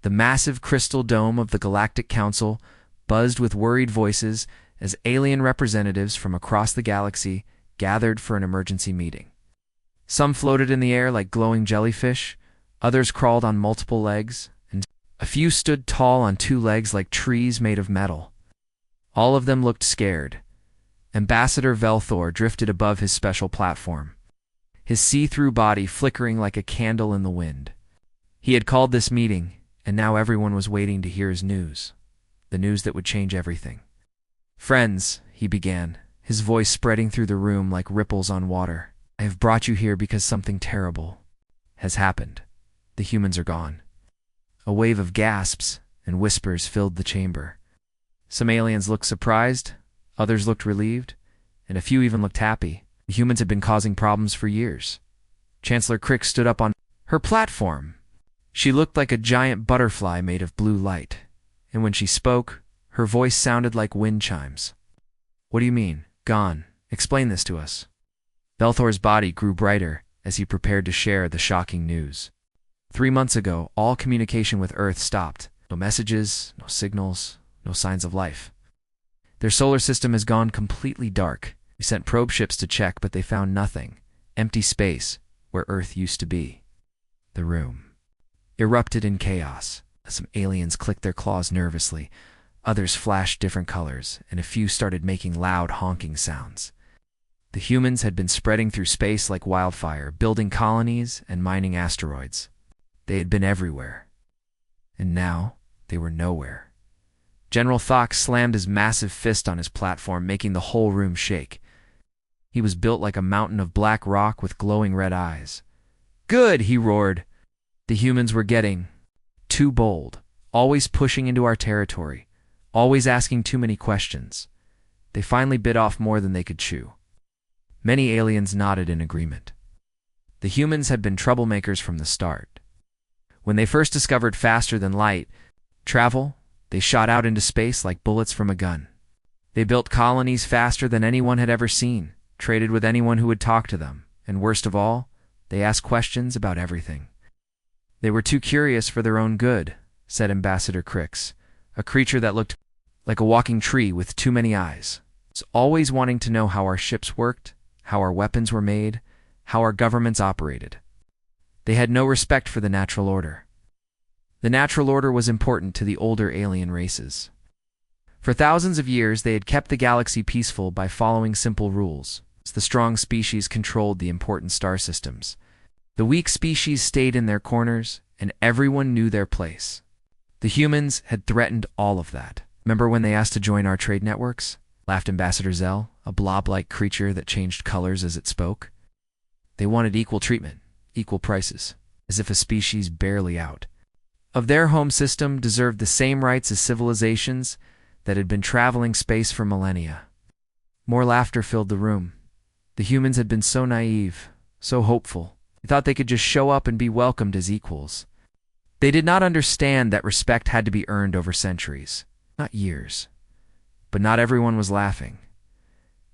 The massive crystal dome of the Galactic Council buzzed with worried voices as alien representatives from across the galaxy gathered for an emergency meeting. Some floated in the air like glowing jellyfish, others crawled on multiple legs, and a few stood tall on two legs like trees made of metal. All of them looked scared. Ambassador Velthor drifted above his special platform, his see-through body flickering like a candle in the wind. He had called this meeting, and now everyone was waiting to hear his news, the news that would change everything. "Friends," he began, his voice spreading through the room like ripples on water, "I have brought you here because something terrible has happened. The humans are gone." A wave of gasps and whispers filled the chamber. Some aliens looked surprised, others looked relieved, and a few even looked happy. The humans had been causing problems for years. Chancellor Crick stood up on her platform. She looked like a giant butterfly made of blue light, and when she spoke, her voice sounded like wind chimes. "What do you mean, gone? Explain this to us." Velthor's body grew brighter as he prepared to share the shocking news. 3 months ago, all communication with Earth stopped. No messages, no signals, no signs of life. Their solar system has gone completely dark. We sent probe ships to check, but they found nothing. Empty space where Earth used to be. The room erupted in chaos. Some aliens clicked their claws nervously, others flashed different colors, and a few started making loud honking sounds. The humans had been spreading through space like wildfire, building colonies and mining asteroids. They had been everywhere. And now they were nowhere. General Thok slammed his massive fist on his platform, making the whole room shake. He was built like a mountain of black rock with glowing red eyes. "Good!" he roared. "The humans were getting too bold, always pushing into our territory, always asking too many questions. They finally bit off more than they could chew." Many aliens nodded in agreement. The humans had been troublemakers from the start. When they first discovered faster than light travel, they shot out into space like bullets from a gun. They built colonies faster than anyone had ever seen, traded with anyone who would talk to them, and worst of all, they asked questions about everything. "They were too curious for their own good," said Ambassador Crix, a creature that looked like a walking tree with too many eyes. "It's always wanting to know how our ships worked, how our weapons were made, how our governments operated. They had no respect for the natural order. The natural order was important to the older alien races. For thousands of years, they had kept the galaxy peaceful by following simple rules. The strong species controlled the important star systems. The weak species stayed in their corners, and everyone knew their place. The humans had threatened all of that. Remember when they asked to join our trade networks?" laughed Ambassador Zell, a blob-like creature that changed colors as it spoke. "They wanted equal treatment, equal prices, as if a species barely out of their home system deserved the same rights as civilizations that had been traveling space for millennia." More laughter filled the room. The humans had been so naive, so hopeful. They thought they could just show up and be welcomed as equals. They did not understand that respect had to be earned over centuries, not years. But not everyone was laughing.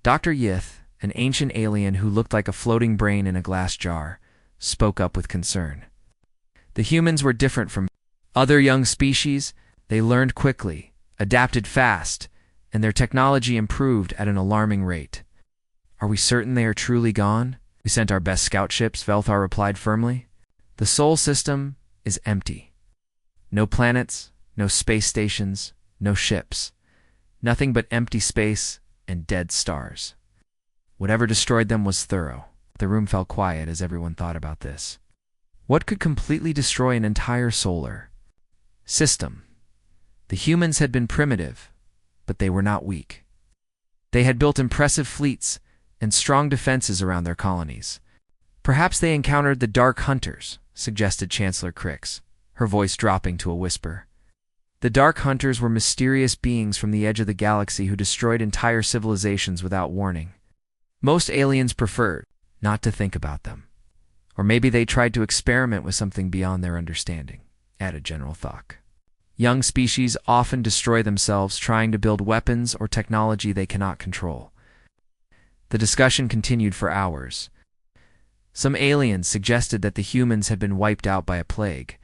Dr. Yith, an ancient alien who looked like a floating brain in a glass jar, spoke up with concern. The humans were different from other young species. They learned quickly, adapted fast, and their technology improved at an alarming rate. "Are we certain they are truly gone?" "We sent our best scout ships," Velthar replied firmly. "The Sol system is empty. No planets, no space stations, no ships. Nothing but empty space and dead stars. Whatever destroyed them was thorough." The room fell quiet as everyone thought about this. What could completely destroy an entire solar system? The humans had been primitive, but they were not weak. They had built impressive fleets and strong defenses around their colonies. "Perhaps they encountered the Dark Hunters," suggested Chancellor Crix, her voice dropping to a whisper. The Dark Hunters were mysterious beings from the edge of the galaxy who destroyed entire civilizations without warning. Most aliens preferred not to think about them. Or maybe they tried to experiment with something beyond their understanding, added General Thok. Young species often destroy themselves trying to build weapons or technology they cannot control. The discussion continued for hours. Some aliens suggested that the humans had been wiped out by a plague.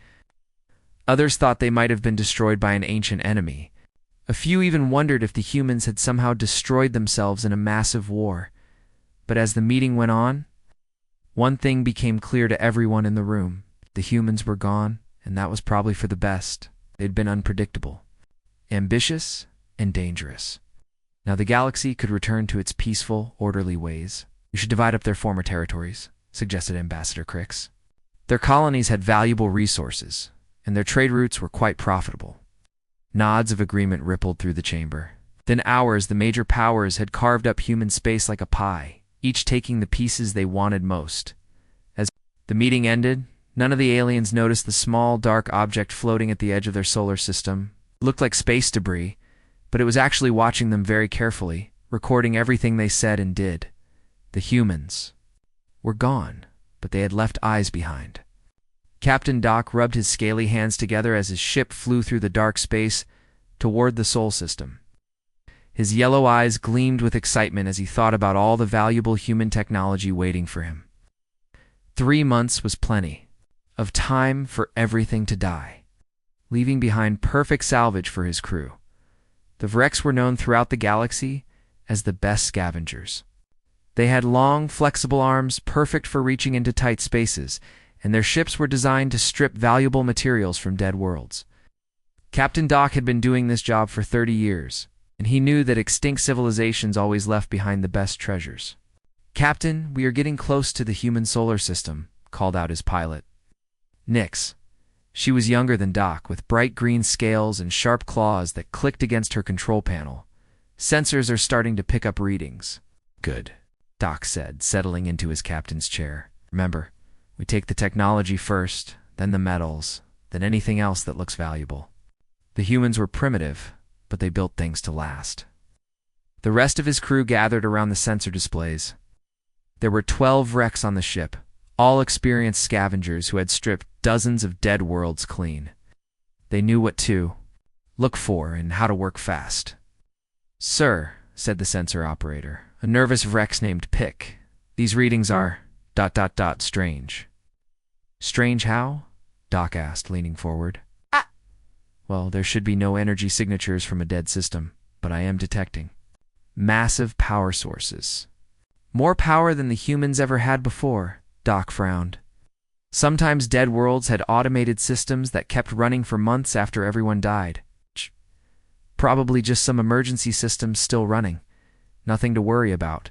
Others thought they might have been destroyed by an ancient enemy. A few even wondered if the humans had somehow destroyed themselves in a massive war. But as the meeting went on, one thing became clear to everyone in the room. The humans were gone, and that was probably for the best. They'd been unpredictable, ambitious, and dangerous. Now the galaxy could return to its peaceful, orderly ways. We should divide up their former territories, suggested Ambassador Crix. Their colonies had valuable resources, and their trade routes were quite profitable. Nods of agreement rippled through the chamber. Within hours, the major powers had carved up human space like a pie, each taking the pieces they wanted most. As the meeting ended, none of the aliens noticed the small, dark object floating at the edge of their solar system. It looked like space debris, but it was actually watching them very carefully, recording everything they said and did. The humans were gone, but they had left eyes behind. Captain Doc rubbed his scaly hands together as his ship flew through the dark space toward the Sol system. His yellow eyes gleamed with excitement as he thought about all the valuable human technology waiting for him. 3 months was plenty of time for everything to die, leaving behind perfect salvage for his crew. The Vrex were known throughout the galaxy as the best scavengers. They had long, flexible arms perfect for reaching into tight spaces, and their ships were designed to strip valuable materials from dead worlds. Captain Doc had been doing this job for 30 years, and he knew that extinct civilizations always left behind the best treasures. "Captain, we are getting close to the human solar system," called out his pilot. Nyx. She was younger than Doc, with bright green scales and sharp claws that clicked against her control panel. "Sensors are starting to pick up readings." "Good," Doc said, settling into his captain's chair. "Remember, we take the technology first, then the metals, then anything else that looks valuable." The humans were primitive, but they built things to last. The rest of his crew gathered around the sensor displays. There were 12 Vrex on the ship, all experienced scavengers who had stripped dozens of dead worlds clean. They knew what to look for and how to work fast. "Sir," said the sensor operator, a nervous Vrex named Pick, "these readings are ... strange." "Strange how?" Doc asked, leaning forward. "Well, there should be no energy signatures from a dead system, but I am detecting massive power sources. More power than the humans ever had before." Doc frowned. Sometimes dead worlds had automated systems that kept running for months after everyone died. Probably just some emergency systems still running. Nothing to worry about.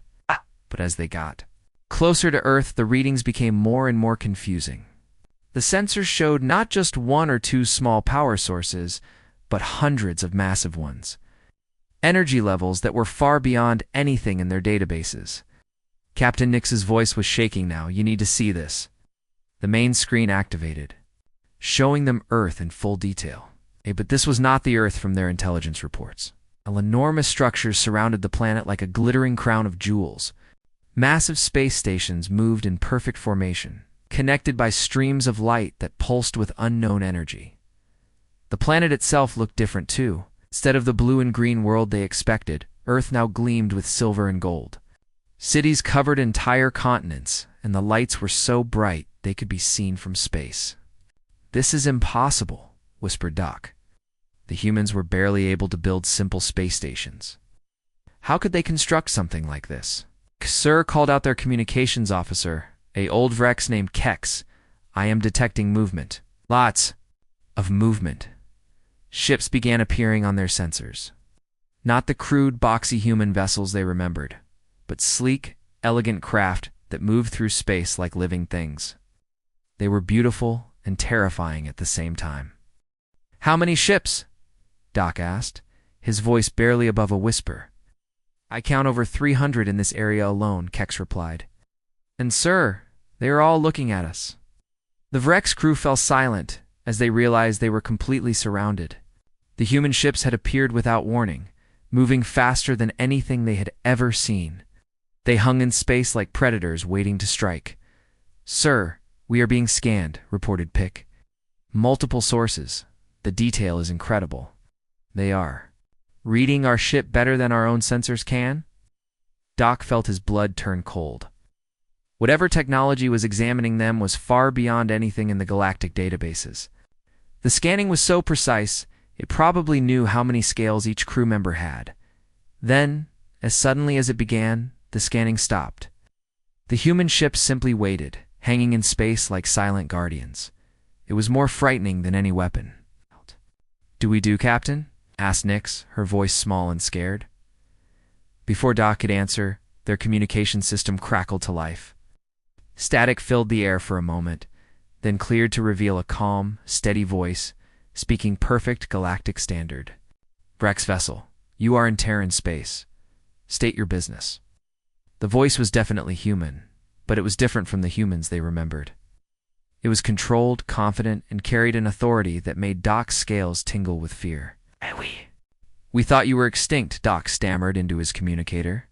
But as they got closer to Earth, the readings became more and more confusing. The sensors showed not just 1 or 2 small power sources, but hundreds of massive ones. Energy levels that were far beyond anything in their databases. Captain Nyx's voice was shaking now. "You need to see this." The main screen activated, showing them Earth in full detail. But this was not the Earth from their intelligence reports. Enormous structures surrounded the planet like a glittering crown of jewels. Massive space stations moved in perfect formation, connected by streams of light that pulsed with unknown energy. The planet itself looked different too. Instead of the blue and green world they expected, Earth now gleamed with silver and gold. Cities covered entire continents, and the lights were so bright they could be seen from space. "This is impossible," whispered Doc. The humans were barely able to build simple space stations. How could they construct something like this? Sir called out their communications officer, a old Vrex named Kex. "I am detecting movement." Lots of movement. Ships began appearing on their sensors. Not the crude, boxy human vessels they remembered, but sleek, elegant craft that moved through space like living things. They were beautiful and terrifying at the same time. "How many ships?" Doc asked, his voice barely above a whisper. "I count over 300 in this area alone," Kex replied. "And sir, they are all looking at us." The Vrex crew fell silent as they realized they were completely surrounded. The human ships had appeared without warning, moving faster than anything they had ever seen. They hung in space like predators waiting to strike. "Sir, we are being scanned," reported Pick. "Multiple sources. The detail is incredible." "They are reading our ship better than our own sensors can?" Doc felt his blood turn cold. Whatever technology was examining them was far beyond anything in the galactic databases. The scanning was so precise, it probably knew how many scales each crew member had. Then, as suddenly as it began, the scanning stopped. The human ships simply waited, hanging in space like silent guardians. It was more frightening than any weapon. "Do we do, Captain?" asked Nix, her voice small and scared. Before Doc could answer, their communication system crackled to life. Static filled the air for a moment, then cleared to reveal a calm, steady voice, speaking perfect galactic standard. "Rex vessel, you are in Terran space. State your business." The voice was definitely human, but it was different from the humans they remembered. It was controlled, confident, and carried an authority that made Doc's scales tingle with fear. We thought you were extinct," Doc stammered into his communicator.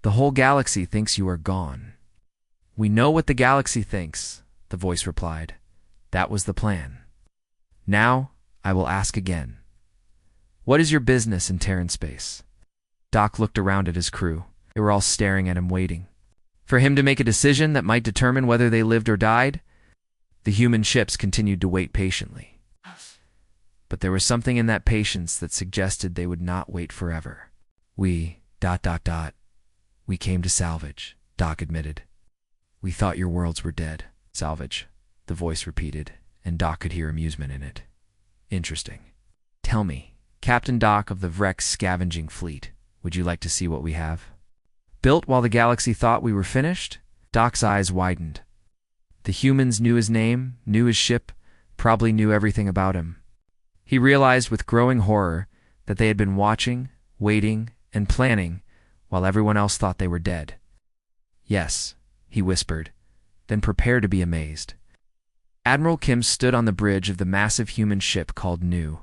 "The whole galaxy thinks you are gone." "We know what the galaxy thinks," the voice replied. "That was the plan. Now, I will ask again. What is your business in Terran space?" Doc looked around at his crew. They were all staring at him, waiting for him to make a decision that might determine whether they lived or died. The human ships continued to wait patiently. But there was something in that patience that suggested they would not wait forever. We came to salvage," Doc admitted. "We thought your worlds were dead." "Salvage," the voice repeated, and Doc could hear amusement in it. "Interesting. Tell me, Captain Doc of the Vrex scavenging fleet, would you like to see what we have?" Built while the galaxy thought we were finished? Doc's eyes widened. The humans knew his name, knew his ship, probably knew everything about him. He realized with growing horror that they had been watching, waiting, and planning while everyone else thought they were dead. "Yes," he whispered, then prepared to be amazed. Admiral Kim stood on the bridge of the massive human ship called New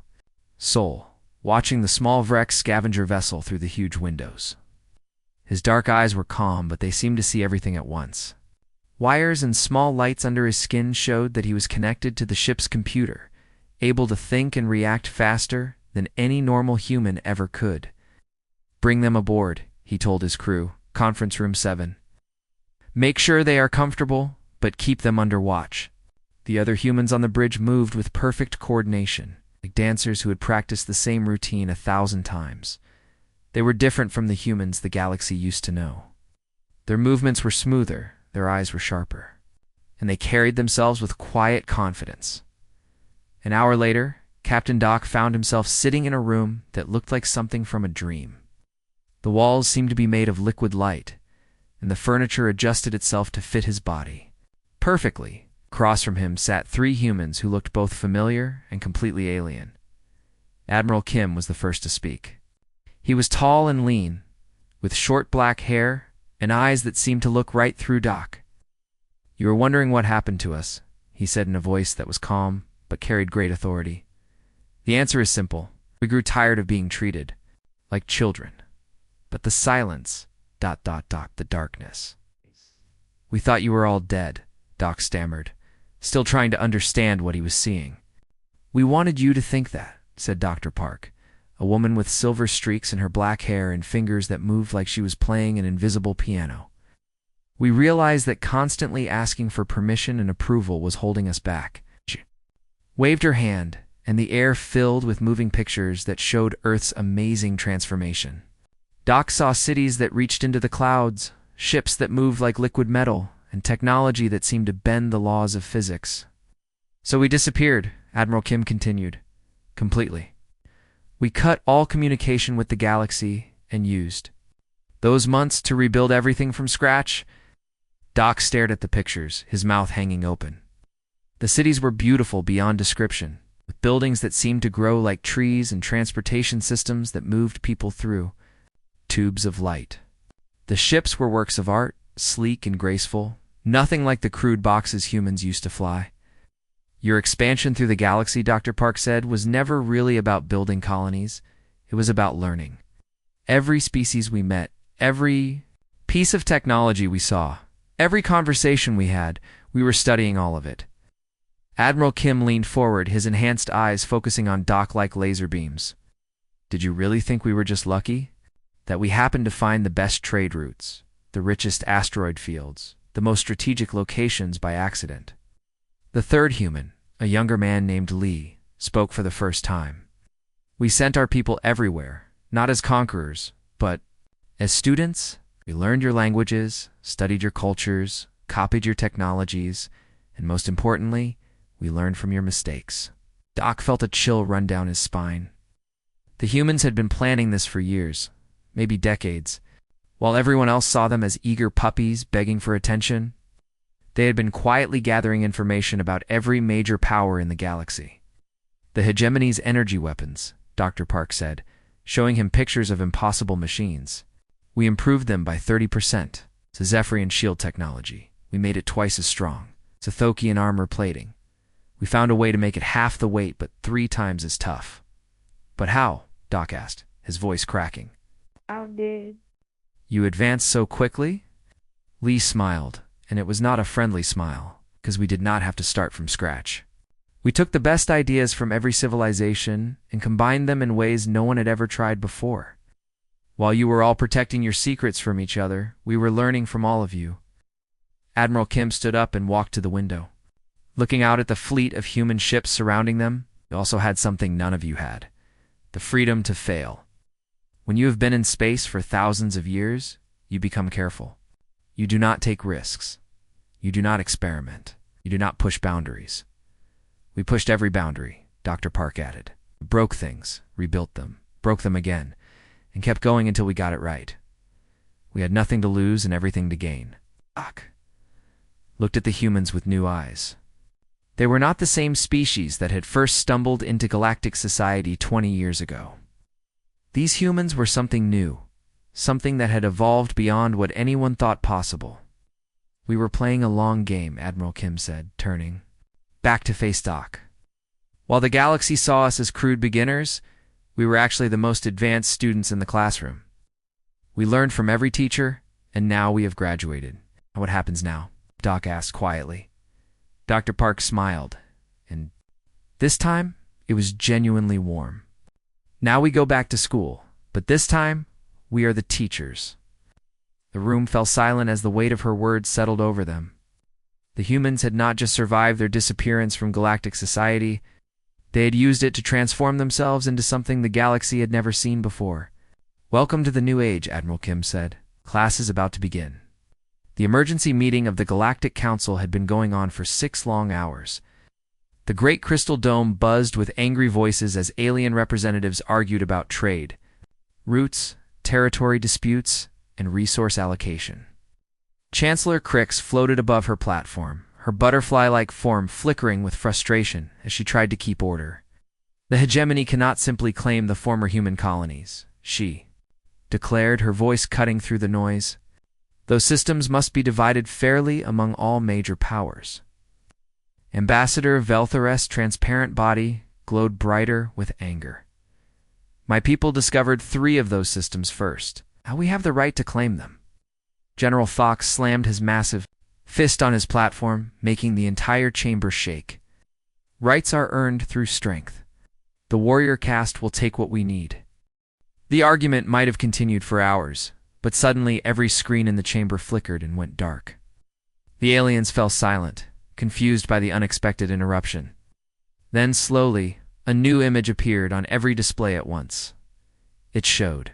Sol, watching the small Vrex scavenger vessel through the huge windows. His dark eyes were calm, but they seemed to see everything at once. Wires and small lights under his skin showed that he was connected to the ship's computer, able to think and react faster than any normal human ever could. "Bring them aboard," he told his crew. "Conference room 7. Make sure they are comfortable, but keep them under watch." The other humans on the bridge moved with perfect coordination, like dancers who had practiced the same routine 1,000 times. They were different from the humans the galaxy used to know. Their movements were smoother, their eyes were sharper, and they carried themselves with quiet confidence. An hour later, Captain Doc found himself sitting in a room that looked like something from a dream. The walls seemed to be made of liquid light, and the furniture adjusted itself to fit his body perfectly. Across from him sat 3 humans who looked both familiar and completely alien. Admiral Kim was the first to speak. He was tall and lean, with short black hair and eyes that seemed to look right through Doc. "You are wondering what happened to us," he said in a voice that was calm but carried great authority. "The answer is simple. We grew tired of being treated like children. But the silence, the darkness. We thought you were all dead," Doc stammered, still trying to understand what he was seeing. "We wanted you to think that," said Dr. Park, a woman with silver streaks in her black hair and fingers that moved like she was playing an invisible piano. "We realized that constantly asking for permission and approval was holding us back." She waved her hand, and the air filled with moving pictures that showed Earth's amazing transformation. Doc saw cities that reached into the clouds, ships that moved like liquid metal, and technology that seemed to bend the laws of physics. "So we disappeared," Admiral Kim continued. "Completely. We cut all communication with the galaxy and used those months to rebuild everything from scratch." Doc stared at the pictures, his mouth hanging open. The cities were beautiful beyond description, with buildings that seemed to grow like trees and transportation systems that moved people through tubes of light. The ships were works of art, sleek and graceful, nothing like the crude boxes humans used to fly. "Your expansion through the galaxy," Dr. Park said, "was never really about building colonies. It was about learning. Every species we met, every piece of technology we saw, every conversation we had, we were studying all of it." Admiral Kim leaned forward, his enhanced eyes focusing on Doc like laser beams. "Did you really think we were just lucky? That we happened to find the best trade routes, the richest asteroid fields, the most strategic locations by accident?" The third human, a younger man named Lee, spoke for the first time. We sent our people everywhere, not as conquerors, but as students. We learned your languages, studied your cultures, copied your technologies, and most importantly, we learned from your mistakes. Doc felt a chill run down his spine. The humans had been planning this for years, maybe decades. While everyone else saw them as eager puppies begging for attention, they had been quietly gathering information about every major power in the galaxy. The hegemony's energy weapons, Dr. Park said, showing him pictures of impossible machines. We improved them by 30%. It's a Zephyrian shield technology. We made it twice as strong. It's a Thokian armor plating. We found a way to make it half the weight but 3 times as tough. But how? Doc asked, his voice cracking. How did? You advanced so quickly? Lee smiled, and it was not a friendly smile, because we did not have to start from scratch. We took the best ideas from every civilization and combined them in ways no one had ever tried before. While you were all protecting your secrets from each other, we were learning from all of you. Admiral Kim stood up and walked to the window. Looking out at the fleet of human ships surrounding them, they also had something none of you had: the freedom to fail. When you have been in space for thousands of years, you become careful. You do not take risks. You do not experiment. You do not push boundaries. We pushed every boundary, Dr. Park added. We broke things, rebuilt them, broke them again, and kept going until we got it right. We had nothing to lose and everything to gain. Doc looked at the humans with new eyes. They were not the same species that had first stumbled into galactic society 20 years ago. These humans were something new, something that had evolved beyond what anyone thought possible. We were playing a long game, Admiral Kim said, turning back to face Doc. While the galaxy saw us as crude beginners, we were actually the most advanced students in the classroom. We learned from every teacher, and now we have graduated. What happens now? Doc asked quietly. Dr. Park smiled, and this time it was genuinely warm. Now we go back to school, but this time we are the teachers. The room fell silent as the weight of her words settled over them. The humans had not just survived their disappearance from galactic society, they had used it to transform themselves into something the galaxy had never seen before. Welcome to the new age, Admiral Kim said. Class is about to begin. The emergency meeting of the Galactic Council had been going on for 6 long hours. The great crystal dome buzzed with angry voices as alien representatives argued about trade, routes, territory disputes, and resource allocation. Chancellor Crix floated above her platform, her butterfly-like form flickering with frustration as she tried to keep order. The hegemony cannot simply claim the former human colonies, she declared, her voice cutting through the noise. Those systems must be divided fairly among all major powers. Ambassador Velthares' transparent body glowed brighter with anger. My people discovered 3 of those systems first. Now we have the right to claim them. General Fox slammed his massive fist on his platform, making the entire chamber shake. Rights are earned through strength. The warrior caste will take what we need. The argument might have continued for hours, but suddenly every screen in the chamber flickered and went dark. The aliens fell silent, confused by the unexpected interruption. Then slowly, a new image appeared on every display at once. It showed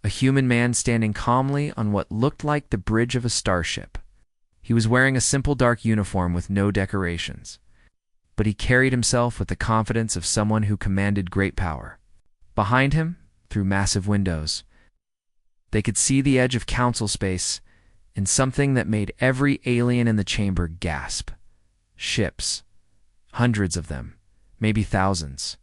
a human man standing calmly on what looked like the bridge of a starship. He was wearing a simple dark uniform with no decorations, but he carried himself with the confidence of someone who commanded great power. Behind him, through massive windows, they could see the edge of council space and something that made every alien in the chamber gasp. Ships. Hundreds of them, maybe thousands.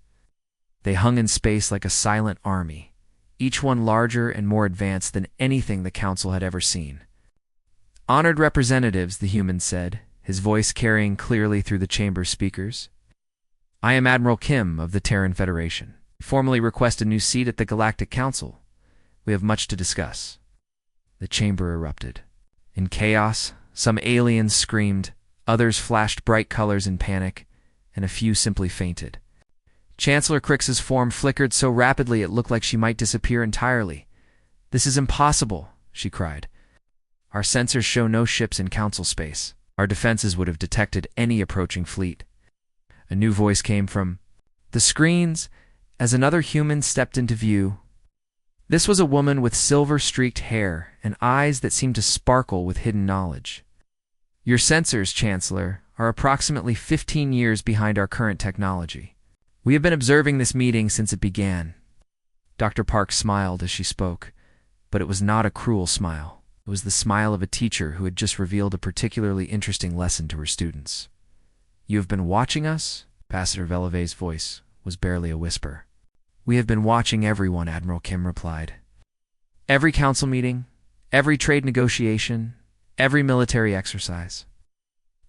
They hung in space like a silent army, each one larger and more advanced than anything the council had ever seen. Honored representatives, the human said, his voice carrying clearly through the chamber's speakers. I am Admiral Kim of the Terran Federation. Formally request a new seat at the Galactic Council. We have much to discuss. The chamber erupted. In chaos, some aliens screamed, others flashed bright colors in panic, and a few simply fainted. Chancellor Crix's form flickered so rapidly it looked like she might disappear entirely. This is impossible, she cried. Our sensors show no ships in council space. Our defenses would have detected any approaching fleet. A new voice came from the screens, as another human stepped into view. This was a woman with silver-streaked hair and eyes that seemed to sparkle with hidden knowledge. Your sensors, Chancellor, are approximately 15 years behind our current technology. We have been observing this meeting since it began. Dr. Park smiled as she spoke, but it was not a cruel smile. It was the smile of a teacher who had just revealed a particularly interesting lesson to her students. You have been watching us? Ambassador Velave's voice was barely a whisper. We have been watching everyone, Admiral Kim replied. Every council meeting, every trade negotiation, every military exercise.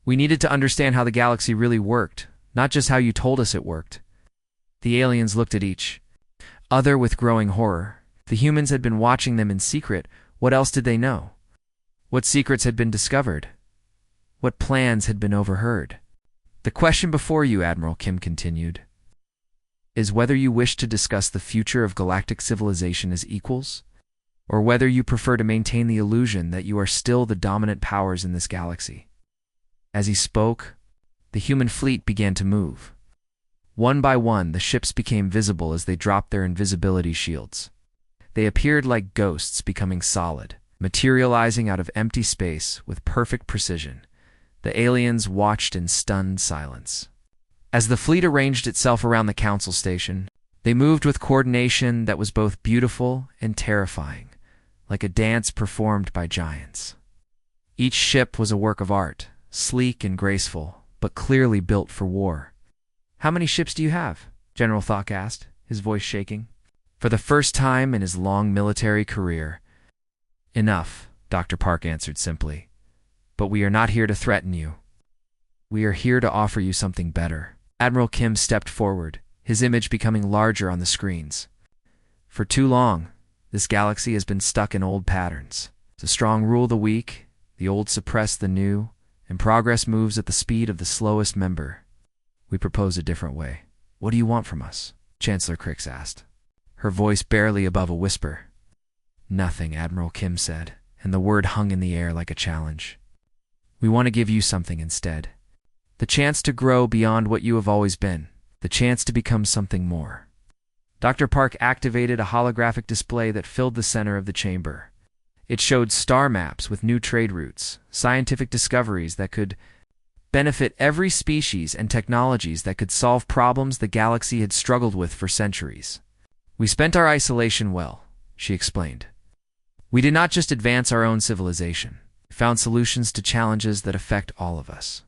We needed to understand how the galaxy really worked, not just how you told us it worked. The aliens looked at each other with growing horror. The humans had been watching them in secret. What else did they know? What secrets had been discovered? What plans had been overheard? The question before you, Admiral Kim continued, is whether you wish to discuss the future of galactic civilization as equals, or whether you prefer to maintain the illusion that you are still the dominant powers in this galaxy. As he spoke, the human fleet began to move. One by one, the ships became visible as they dropped their invisibility shields. They appeared like ghosts, becoming solid, materializing out of empty space with perfect precision. The aliens watched in stunned silence. As the fleet arranged itself around the council station, they moved with coordination that was both beautiful and terrifying, like a dance performed by giants. Each ship was a work of art, sleek and graceful, but clearly built for war. How many ships do you have? General Thok asked, his voice shaking. For the first time in his long military career. Enough, Dr. Park answered simply. But we are not here to threaten you. We are here to offer you something better. Admiral Kim stepped forward, his image becoming larger on the screens. For too long, this galaxy has been stuck in old patterns. The strong rule the weak, the old suppress the new, and progress moves at the speed of the slowest member. We propose a different way. What do you want from us? Chancellor Crix asked, her voice barely above a whisper. Nothing, Admiral Kim said, and the word hung in the air like a challenge. We want to give you something instead. The chance to grow beyond what you have always been. The chance to become something more. Dr. Park activated a holographic display that filled the center of the chamber. It showed star maps with new trade routes, scientific discoveries that could benefit every species, and technologies that could solve problems the galaxy had struggled with for centuries. We spent our isolation well, she explained. We did not just advance our own civilization. We found solutions to challenges that affect all of us.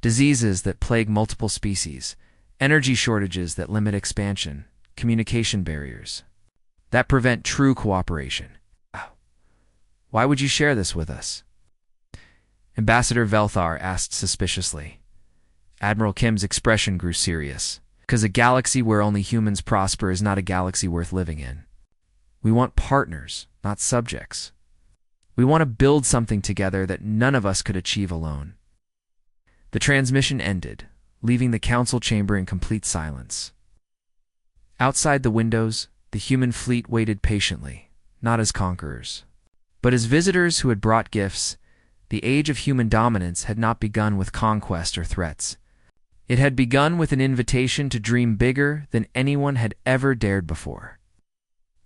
Diseases that plague multiple species, energy shortages that limit expansion, communication barriers that prevent true cooperation. Why would you share this with us? Ambassador Velthar asked suspiciously. Admiral Kim's expression grew serious. Because a galaxy where only humans prosper is not a galaxy worth living in. We want partners, not subjects. We want to build something together that none of us could achieve alone. The transmission ended, leaving the council chamber in complete silence. Outside the windows, the human fleet waited patiently, not as conquerors, but as visitors who had brought gifts. The age of human dominance had not begun with conquest or threats. It had begun with an invitation to dream bigger than anyone had ever dared before.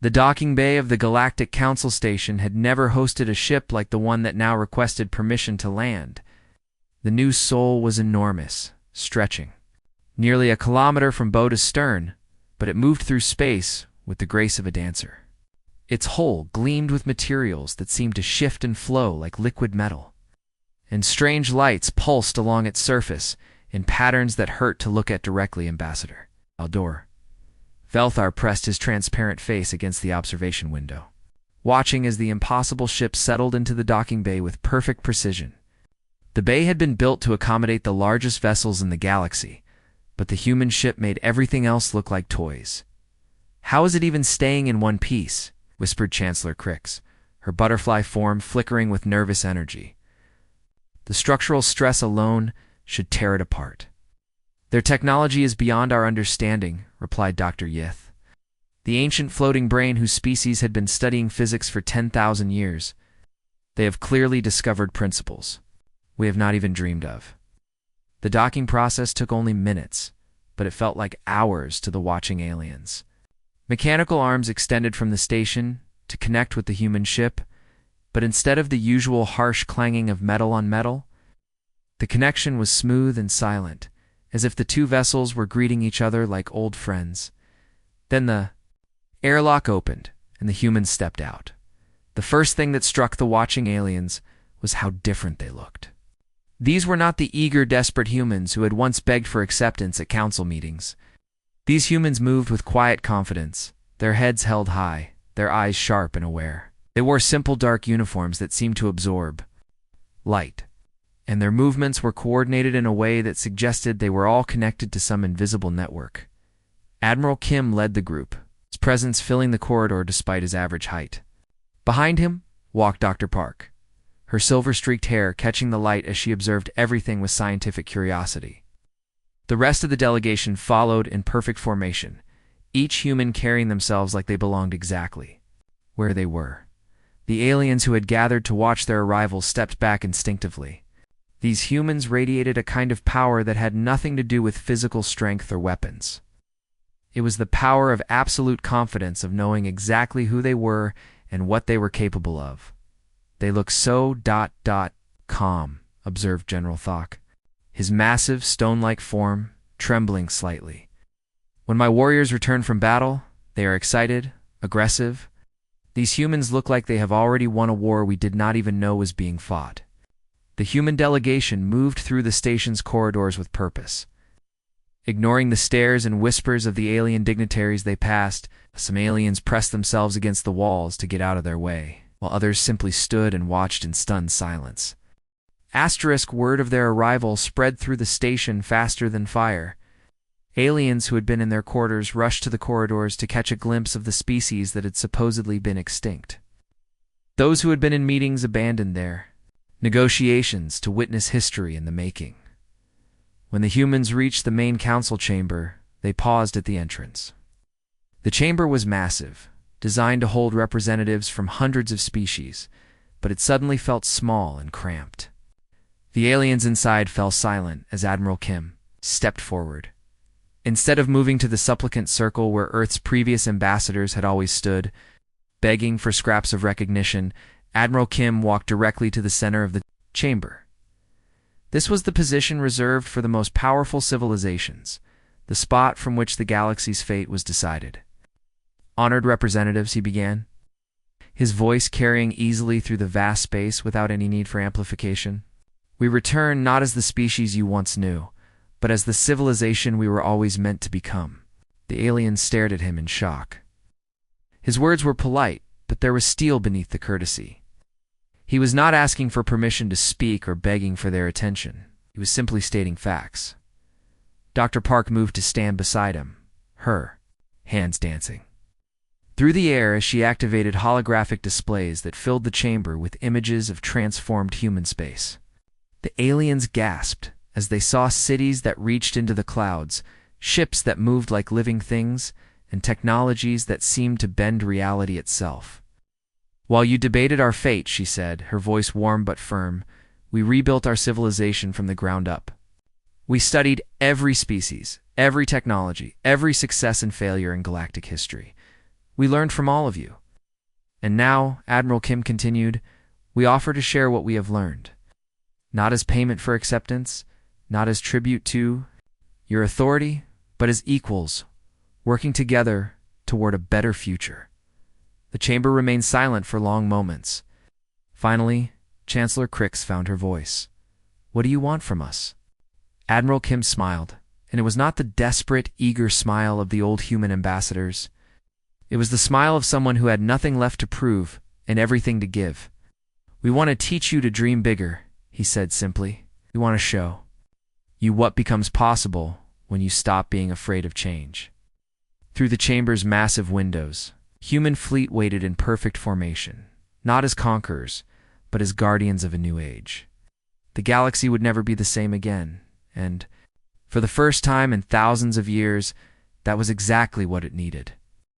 The docking bay of the Galactic Council Station had never hosted a ship like the one that now requested permission to land. The new Sol was enormous, stretching nearly a kilometer from bow to stern, but it moved through space with the grace of a dancer. Its hull gleamed with materials that seemed to shift and flow like liquid metal, and strange lights pulsed along its surface in patterns that hurt to look at directly. Ambassador Aldor. Velthar pressed his transparent face against the observation window, watching as the impossible ship settled into the docking bay with perfect precision. The bay had been built to accommodate the largest vessels in the galaxy, but the human ship made everything else look like toys. How is it even staying in one piece? Whispered Chancellor Crix, her butterfly form flickering with nervous energy. The structural stress alone should tear it apart. Their technology is beyond our understanding, replied Dr. Yith, the ancient floating brain whose species had been studying physics for 10,000 years. They have clearly discovered principles we have not even dreamed of. The docking process took only minutes, but it felt like hours to the watching aliens. Mechanical arms extended from the station to connect with the human ship, but instead of the usual harsh clanging of metal on metal, the connection was smooth and silent, as if the two vessels were greeting each other like old friends. Then the airlock opened, and the humans stepped out. The first thing that struck the watching aliens was how different they looked. These were not the eager, desperate humans who had once begged for acceptance at council meetings. These humans moved with quiet confidence, their heads held high, their eyes sharp and aware. They wore simple dark uniforms that seemed to absorb light, and their movements were coordinated in a way that suggested they were all connected to some invisible network. Admiral Kim led the group, his presence filling the corridor despite his average height. Behind him walked Dr. Park, her silver-streaked hair catching the light as she observed everything with scientific curiosity. The rest of the delegation followed in perfect formation, each human carrying themselves like they belonged exactly where they were. The aliens who had gathered to watch their arrival stepped back instinctively. These humans radiated a kind of power that had nothing to do with physical strength or weapons. It was the power of absolute confidence of knowing exactly who they were and what they were capable of. "They look so calm," observed General Thok, his massive, stone-like form trembling slightly. "When my warriors return from battle, they are excited, aggressive. These humans look like they have already won a war we did not even know was being fought." The human delegation moved through the station's corridors with purpose. Ignoring the stares and whispers of the alien dignitaries they passed, some aliens pressed themselves against the walls to get out of their way, while others simply stood and watched in stunned silence. Word of their arrival spread through the station faster than fire. Aliens who had been in their quarters rushed to the corridors to catch a glimpse of the species that had supposedly been extinct. Those who had been in meetings abandoned their negotiations to witness history in the making. When the humans reached the main council chamber, they paused at the entrance. The chamber was massive, designed to hold representatives from hundreds of species, but it suddenly felt small and cramped. The aliens inside fell silent as Admiral Kim stepped forward. Instead of moving to the supplicant circle where Earth's previous ambassadors had always stood, begging for scraps of recognition, Admiral Kim walked directly to the center of the chamber. This was the position reserved for the most powerful civilizations, the spot from which the galaxy's fate was decided. "Honored representatives," he began, his voice carrying easily through the vast space without any need for amplification. "We return not as the species you once knew, but as the civilization we were always meant to become." The aliens stared at him in shock. His words were polite, but there was steel beneath the courtesy. He was not asking for permission to speak or begging for their attention. He was simply stating facts. Dr. Park moved to stand beside him, her hands dancing through the air as she activated holographic displays that filled the chamber with images of transformed human space. The aliens gasped as they saw cities that reached into the clouds, ships that moved like living things, and technologies that seemed to bend reality itself. "While you debated our fate," she said, her voice warm but firm, "we rebuilt our civilization from the ground up. We studied every species, every technology, every success and failure in galactic history. We learned from all of you. And now," Admiral Kim continued, "we offer to share what we have learned. Not as payment for acceptance, not as tribute to your authority, but as equals, working together toward a better future." The chamber remained silent for long moments. Finally, Chancellor Crix found her voice. "What do you want from us?" Admiral Kim smiled, and it was not the desperate, eager smile of the old human ambassadors. It was the smile of someone who had nothing left to prove and everything to give. "We want to teach you to dream bigger," he said simply. "We want to show you what becomes possible when you stop being afraid of change." Through the chamber's massive windows, human fleet waited in perfect formation, not as conquerors, but as guardians of a new age. The galaxy would never be the same again, and, for the first time in thousands of years, that was exactly what it needed.